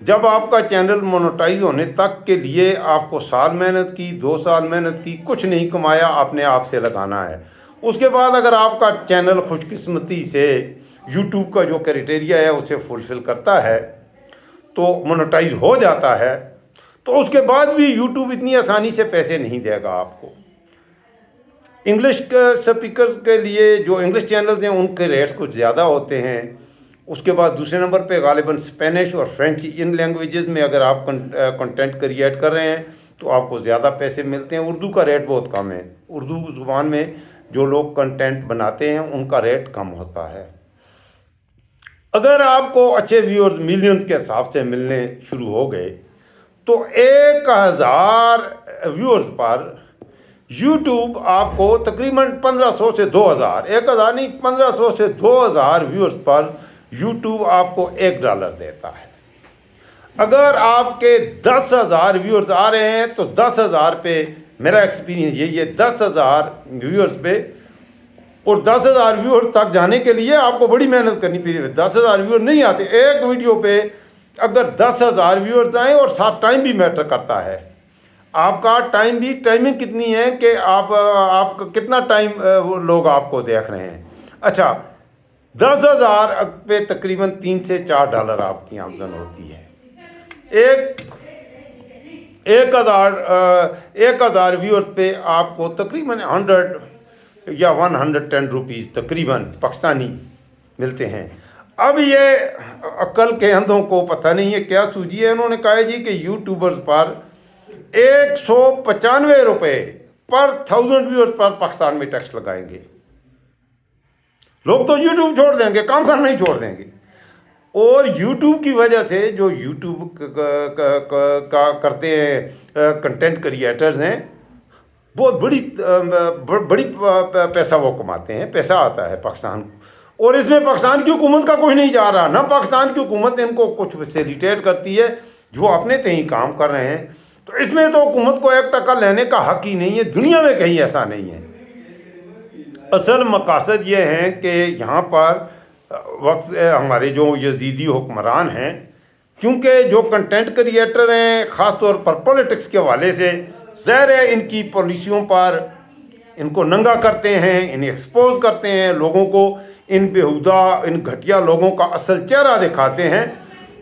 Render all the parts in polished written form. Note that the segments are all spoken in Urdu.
جب آپ کا چینل مونوٹائز ہونے تک کے لیے آپ کو سال محنت کی 2 سال محنت کی کچھ نہیں کمایا اپنے آپ سے لگانا ہے. اس کے بعد اگر آپ کا چینل خوش قسمتی سے یوٹیوب کا جو کرائٹیریا ہے اسے فلفل کرتا ہے تو مونوٹائز ہو جاتا ہے تو اس کے بعد بھی یوٹیوب اتنی آسانی سے پیسے نہیں دے گا آپ کو. انگلش سپیکرز کے لیے جو انگلش چینلز ہیں ان کے ریٹس کچھ زیادہ ہوتے ہیں. اس کے بعد دوسرے نمبر پہ غالباً اسپینش اور فرینچ ان لینگویجز میں اگر آپ کنٹینٹ کریٹ کر رہے ہیں تو آپ کو زیادہ پیسے ملتے ہیں. اردو کا ریٹ بہت کم ہے. اردو زبان میں جو لوگ کنٹینٹ بناتے ہیں ان کا ریٹ کم ہوتا ہے. اگر آپ کو اچھے ویورز ملینز کے حساب سے ملنے شروع ہو گئے تو 1000 ویورز پر یوٹیوب آپ کو تقریباً 1500 سے 2000 1000 نہیں 1500 سے 2000 ویورز پر یوٹیوب آپ کو $1 دیتا ہے. اگر آپ کے 10,000 ویورز آ رہے ہیں تو 10,000 پہ میرا ایکسپیرینس یہی ہے 10,000 ویورز پہ اور 10,000 ویورز تک جانے کے لیے آپ کو بڑی محنت کرنی پڑتی ہے. 10,000 ویور نہیں آتے. ایک ویڈیو پہ اگر 10,000 ویورز آئیں اور ساتھ ٹائم بھی میٹر کرتا ہے. آپ کا ٹائم بھی ٹائمنگ کتنی ہے کہ آپ کتنا ٹائم لوگ آپ کو دیکھ رہے ہیں. اچھا 10,000 پہ تقریباً $3 سے $4 آپ کی آمدن ہوتی ہے. 1,000 ویورز پہ آپ کو تقریباً 100 یا 110 روپیز تقریباً پاکستانی ملتے ہیں. اب یہ عقل کے اندھوں کو پتہ نہیں ہے کیا سوجی ہے. انہوں نے کہا جی کہ یوٹیوبرز پر 195 روپے پر 1000 ویورز پر پاکستان میں ٹیکس لگائیں گے. لوگ تو یوٹیوب چھوڑ دیں گے, کام کرنا ہی چھوڑ دیں گے. اور یوٹیوب کی وجہ سے جو یوٹیوب کا کرتے ہیں کنٹینٹ کریٹرز ہیں بہت بڑی پیسہ وہ کماتے ہیں. پیسہ آتا ہے پاکستان کو اور اس میں پاکستان کی حکومت کا کچھ نہیں جا رہا. نہ پاکستان کی حکومت ان کو کچھ فیسیلیٹیٹ کرتی ہے جو اپنے تئیں کام کر رہے ہیں. تو اس میں تو حکومت کو 1% لینے کا حق ہی نہیں ہے. دنیا میں کہیں ایسا نہیں ہے. اصل مقاصد یہ ہیں کہ یہاں پر وقت ہمارے جو یزیدی حکمران ہیں کیونکہ جو کنٹینٹ کریٹر ہیں خاص طور پر پولیٹکس کے حوالے سے ظاہر ہے ان کی پالیسیوں پر ان کو ننگا کرتے ہیں, انہیں ایکسپوز کرتے ہیں, لوگوں کو ان بیہودہ ان گھٹیا لوگوں کا اصل چہرہ دکھاتے ہیں.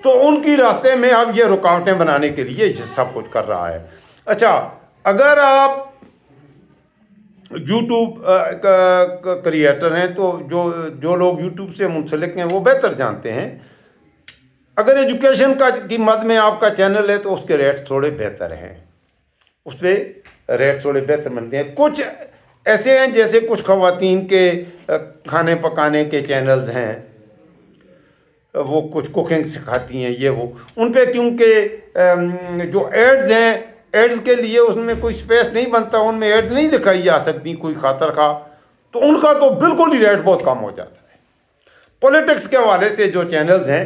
تو ان کی راستے میں اب یہ رکاوٹیں بنانے کے لیے یہ سب کچھ کر رہا ہے. اچھا اگر آپ یوٹیوب کریٹر ہیں تو جو لوگ یوٹیوب سے منسلک ہیں وہ بہتر جانتے ہیں. اگر ایجوکیشن کی مد میں آپ کا چینل ہے تو اس کے ریٹس تھوڑے بہتر ہیں. اس پہ ریٹ تھوڑے بہتر ملتے ہیں. کچھ ایسے ہیں جیسے کچھ خواتین کے کھانے پکانے کے چینلز ہیں, وہ کچھ کوکنگ سکھاتی ہیں, یہ وہ ان پہ کیونکہ جو ایڈز ہیں ایڈز کے لیے اس میں کوئی سپیس نہیں بنتا, ان میں ایڈز نہیں دکھائی جا سکتی کوئی خاطر خواہ, تو ان کا تو بالکل ہی ریٹ بہت کم ہو جاتا ہے. پولیٹکس کے حوالے سے جو چینلز ہیں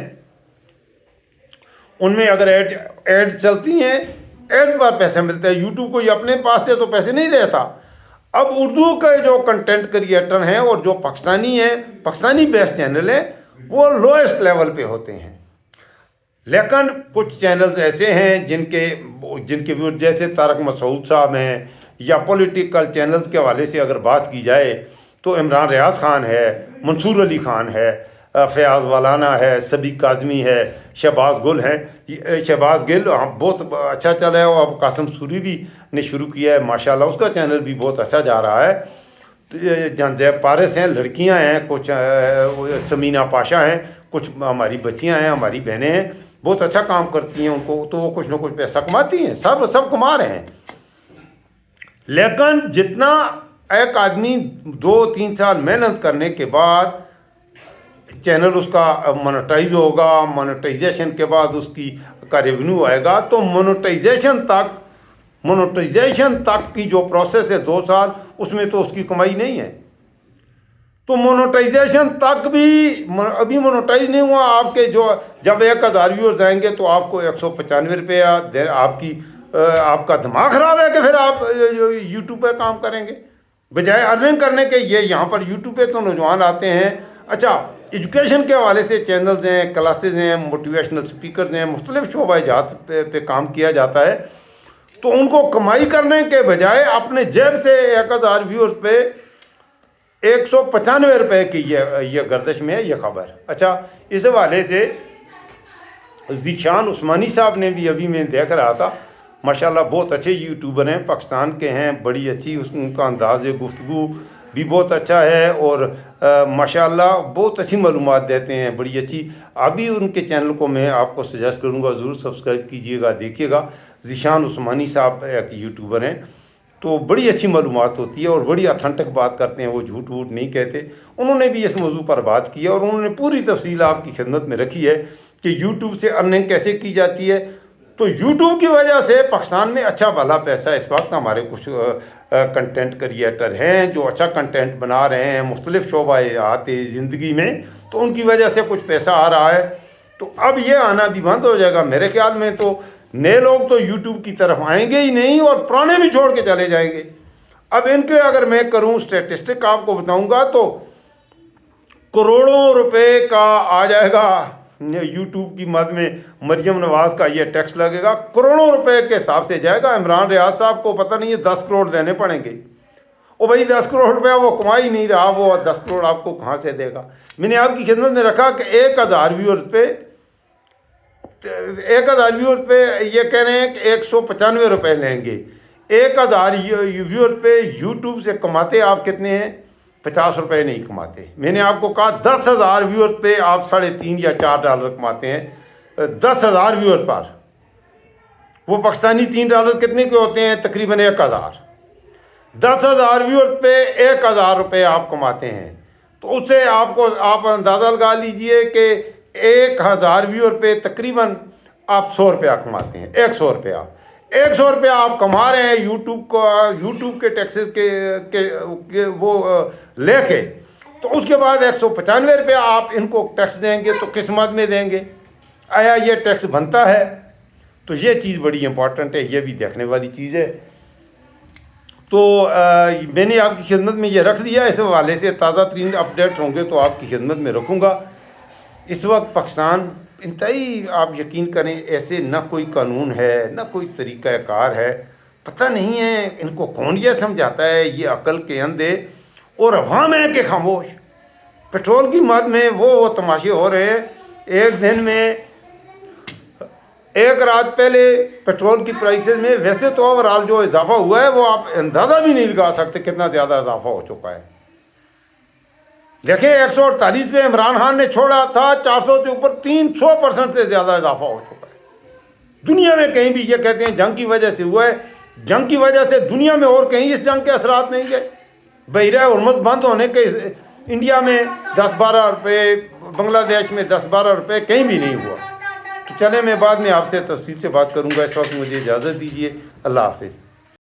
ان میں اگر ایڈ چلتی ہیں ایڈ پر پیسے ملتے ہیں. یوٹیوب کو یہ اپنے پاس سے تو پیسے نہیں دیتا. اب اردو کے جو کنٹینٹ کریٹر ہیں اور جو پاکستانی ہیں پاکستانی بیس چینل ہیں وہ لوئسٹ لیول پہ ہوتے ہیں. لیکن کچھ چینلز ایسے ہیں جن کے ویور جیسے طارق مسعود صاحب ہیں یا پولیٹیکل چینلز کے حوالے سے اگر بات کی جائے تو عمران ریاض خان ہے, منصور علی خان ہے, فیاض والانا ہے, صدیق کاظمی ہے, شہباز گل ہیں. شہباز گل بہت اچھا چل رہا ہے. اور اب قاسم سوری بھی نے شروع کیا ہے ماشاءاللہ, اس کا چینل بھی بہت اچھا جا رہا ہے. جنزیب پارس ہیں, لڑکیاں ہیں, کچھ سمینہ پاشا ہیں, کچھ ہماری بچیاں ہیں, ہماری بہنیں ہیں, بہت اچھا کام کرتی ہیں. ان کو تو وہ کچھ نہ کچھ پیسہ کماتی ہیں, سب کما رہے ہیں. لیکن جتنا ایک آدمی 2-3 سال محنت کرنے کے بعد چینل اس کا مونیٹائز ہوگا, مونیٹائزیشن کے بعد اس کا ریونیو آئے گا, تو مونیٹائزیشن تک کی جو پروسیس ہے 2 سال, اس میں تو اس کی کمائی نہیں ہے. تو مونیٹائزیشن تک بھی ابھی مونیٹائز نہیں ہوا. آپ کے جو جب 1000 ویورز آئیں گے تو آپ کو 195 روپے آپ کا دماغ خراب ہے کہ پھر آپ یوٹیوب پہ کام کریں گے بجائے ارننگ کرنے کے. یہ یہاں پر یوٹیوب پہ تو نوجوان آتے ہیں. اچھا ایجوکیشن کے حوالے سے چینلز ہیں, کلاسز ہیں, موٹیویشنل سپیکرز ہیں, مختلف شعبہ جات پہ کام کیا جاتا ہے. تو ان کو کمائی کرنے کے بجائے اپنے جیب سے 1000 ویورز پہ 195 روپے کی یہ گردش میں ہے یہ خبر. اچھا, اس حوالے سے ذیشان عثمانی صاحب نے بھی, ابھی میں دیکھ رہا تھا, ماشاءاللہ بہت اچھے یوٹیوبر ہیں, پاکستان کے ہیں, بڑی اچھی ان کا انداز گفتگو بھی بہت اچھا ہے, اور ماشاءاللہ بہت اچھی معلومات دیتے ہیں, بڑی اچھی. ابھی ان کے چینل کو میں آپ کو سجیسٹ کروں گا, ضرور سبسکرائب کیجئے گا, دیکھیے گا. ذیشان عثمانی صاحب ایک یوٹیوبر ہیں, تو بڑی اچھی معلومات ہوتی ہے اور بڑی اتھینٹک بات کرتے ہیں, وہ جھوٹ ووٹ نہیں کہتے. انہوں نے بھی اس موضوع پر بات کی ہے اور انہوں نے پوری تفصیل آپ کی خدمت میں رکھی ہے کہ یوٹیوب سے ارننگ کیسے کی جاتی ہے. تو یوٹیوب کی وجہ سے پاکستان میں اچھا بھلا پیسہ اس وقت ہمارے کچھ کنٹینٹ کریٹر ہیں جو اچھا کنٹینٹ بنا رہے ہیں مختلف شعبہ آتے زندگی میں, تو ان کی وجہ سے کچھ پیسہ آ رہا ہے. تو اب یہ آنا بھی بند ہو جائے گا میرے خیال میں. تو نئے لوگ تو یوٹیوب کی طرف آئیں گے ہی نہیں اور پرانے بھی چھوڑ کے چلے جائیں گے. اب ان کے اگر میں کروں اسٹیٹسٹک آپ کو بتاؤں گا تو کروڑوں روپے کا آ جائے گا یوٹیوب کی مد میں. مریم نواز کا یہ ٹیکس لگے گا, کروڑوں روپے کے حساب سے جائے گا. عمران ریاض صاحب کو پتہ نہیں ہے 10 کروڑ دینے پڑیں گے. او بھائی 10 کروڑ روپیہ وہ کما ہی نہیں رہا, وہ 10 کروڑ آپ کو کہاں سے دے گا. میں نے آپ کی خدمت میں رکھا کہ 1000 ویورز پہ 1000 ویورز پہ یہ کہہ رہے ہیں کہ 195 روپے لیں گے. 1000 ویورز پہ یوٹیوب سے کماتے آپ کتنے ہیں؟ 50 روپے نہیں کماتے. میں نے آپ کو کہا 10,000 ویورز پہ آپ $3.5 یا $4 کماتے ہیں. 10,000 ویورز پر وہ پاکستانی $3 کتنے کے ہوتے ہیں؟ تقریباً 1000. 10,000 ویورز پہ 1000 روپے آپ کماتے ہیں. تو اس سے آپ اندازہ لگا لیجئے کہ 1000 ویور پہ تقریباً آپ 100 روپیہ کماتے ہیں. 100 روپیہ 100 روپیہ آپ کما رہے ہیں یوٹیوب کے ٹیکسز کے وہ لے کے. تو اس کے بعد 195 روپیہ آپ ان کو ٹیکس دیں گے. تو کس مد میں دیں گے؟ آیا یہ ٹیکس بنتا ہے؟ تو یہ چیز بڑی امپورٹنٹ ہے, یہ بھی دیکھنے والی چیز ہے. تو میں نے آپ کی خدمت میں یہ رکھ دیا. اس حوالے سے تازہ ترین اپڈیٹ ہوں گے تو آپ کی خدمت میں رکھوں گا. اس وقت پاکستان انتہائی, آپ یقین کریں, ایسے نہ کوئی قانون ہے نہ کوئی طریقہ کار ہے. پتہ نہیں ہے ان کو کون یہ سمجھاتا ہے, یہ عقل کے اندھے, اور عوام ہے کہ خاموش. پیٹرول کی مد میں وہ تماشے ہو رہے ہیں. ایک دن میں ایک رات پہلے پیٹرول کی پرائسز میں ویسے تو اوورال جو اضافہ ہوا ہے وہ آپ اندازہ بھی نہیں لگا سکتے کتنا زیادہ اضافہ ہو چکا ہے. دیکھیں 148 پہ عمران خان نے چھوڑا تھا, 400 سے اوپر 300% سے زیادہ اضافہ ہو چکا ہے. دنیا میں کہیں بھی, یہ کہتے ہیں جنگ کی وجہ سے ہوا ہے, جنگ کی وجہ سے دنیا میں اور کہیں اس جنگ کے اثرات نہیں گئے. بحیرہ ہرمز بند ہونے کے انڈیا میں 10-12 روپے, بنگلہ دیش میں 10-12 روپے, کہیں بھی نہیں ہوا. تو چلیں میں بعد میں آپ سے تفصیل سے بات کروں گا. اس وقت مجھے اجازت دیجیے. اللہ حافظ.